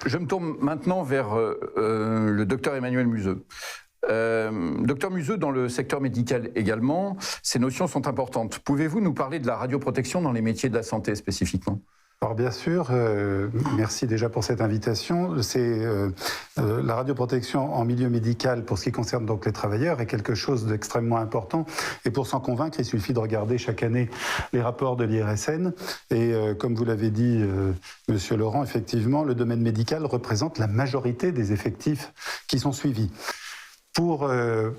Je me tourne maintenant vers le docteur Emmanuel Museux. Docteur Museux, dans le secteur médical également, ces notions sont importantes. Pouvez-vous nous parler de la radioprotection dans les métiers de la santé spécifiquement ? Alors bien sûr, merci déjà pour cette invitation. C'est la radioprotection en milieu médical, pour ce qui concerne donc les travailleurs, est quelque chose d'extrêmement important. Et pour s'en convaincre, il suffit de regarder chaque année les rapports de l'IRSN. Et comme vous l'avez dit, Monsieur Laurent, effectivement, le domaine médical représente la majorité des effectifs qui sont suivis. Pour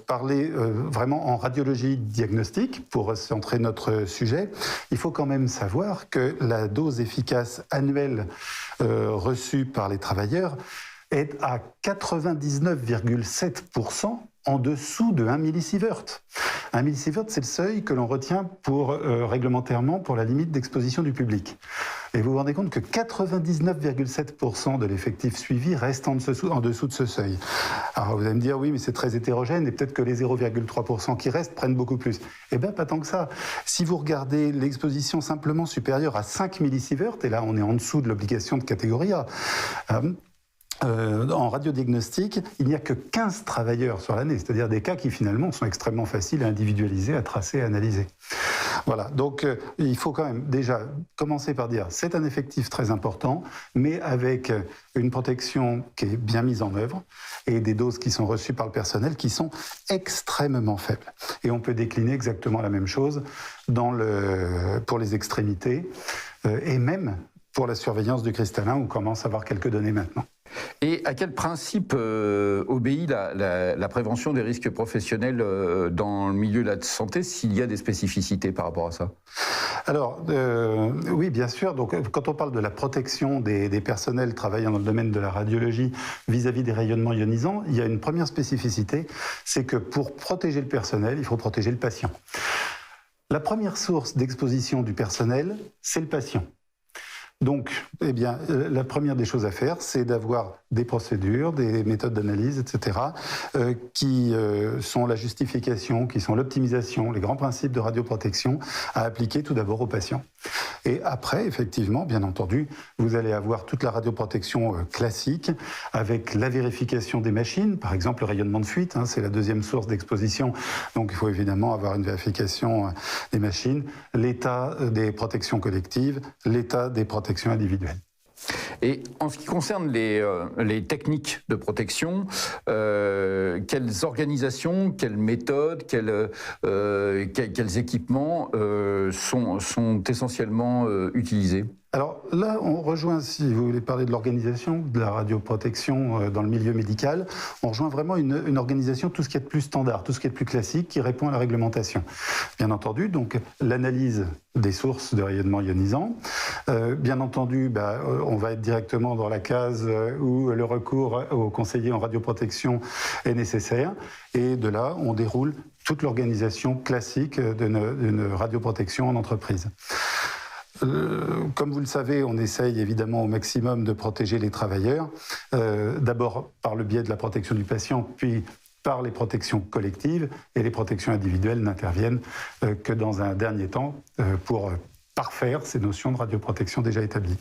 parler vraiment en radiologie diagnostique, pour centrer notre sujet, il faut quand même savoir que la dose efficace annuelle reçue par les travailleurs est à 99,7% en dessous de 1 millisievert. 1 millisievert, c'est le seuil que l'on retient pour, réglementairement pour la limite d'exposition du public. Et vous vous rendez compte que 99,7% de l'effectif suivi reste en dessous de ce seuil. Alors vous allez me dire, oui, mais c'est très hétérogène et peut-être que les 0,3% qui restent prennent beaucoup plus. Eh bien, pas tant que ça. Si vous regardez l'exposition simplement supérieure à 5 millisieverts, et là on est en dessous de l'obligation de catégorie A, en radiodiagnostic, il n'y a que 15 travailleurs sur l'année, c'est-à-dire des cas qui finalement sont extrêmement faciles à individualiser, à tracer, à analyser. Voilà, donc il faut quand même déjà commencer par dire c'est un effectif très important, mais avec une protection qui est bien mise en œuvre et des doses qui sont reçues par le personnel qui sont extrêmement faibles. Et on peut décliner exactement la même chose pour les extrémités et même pour la surveillance du cristallin, où on commence à avoir quelques données maintenant. Et à quel principe obéit la prévention des risques professionnels dans le milieu de la santé, s'il y a des spécificités par rapport à ça ? Alors, oui, bien sûr. Donc, quand on parle de la protection des personnels travaillant dans le domaine de la radiologie vis-à-vis des rayonnements ionisants, il y a une première spécificité, c'est que pour protéger le personnel, il faut protéger le patient. La première source d'exposition du personnel, c'est le patient. Donc, eh bien, la première des choses à faire, c'est d'avoir des procédures, des méthodes d'analyse, etc., qui sont la justification, qui sont l'optimisation, les grands principes de radioprotection à appliquer tout d'abord aux patients. Et après, effectivement, bien entendu, vous allez avoir toute la radioprotection classique avec la vérification des machines, par exemple le rayonnement de fuite, c'est la deuxième source d'exposition, donc il faut évidemment avoir une vérification des machines, l'état des protections collectives, l'état des protections individuelles. Et en ce qui concerne les techniques de protection, quelles organisations, quelles méthodes, quels équipements sont essentiellement utilisés ? Alors là, on rejoint, si vous voulez parler de l'organisation de la radioprotection dans le milieu médical, on rejoint vraiment une organisation, tout ce qui est de plus standard, tout ce qui est de plus classique, qui répond à la réglementation. Bien entendu, donc l'analyse des sources de rayonnement ionisant. Bien entendu, on va être directement dans la case où le recours au conseiller en radioprotection est nécessaire. Et de là, on déroule toute l'organisation classique d'une radioprotection en entreprise. Comme vous le savez, on essaye évidemment au maximum de protéger les travailleurs, d'abord par le biais de la protection du patient, puis par les protections collectives, et les protections individuelles n'interviennent que dans un dernier temps pour parfaire ces notions de radioprotection déjà établies.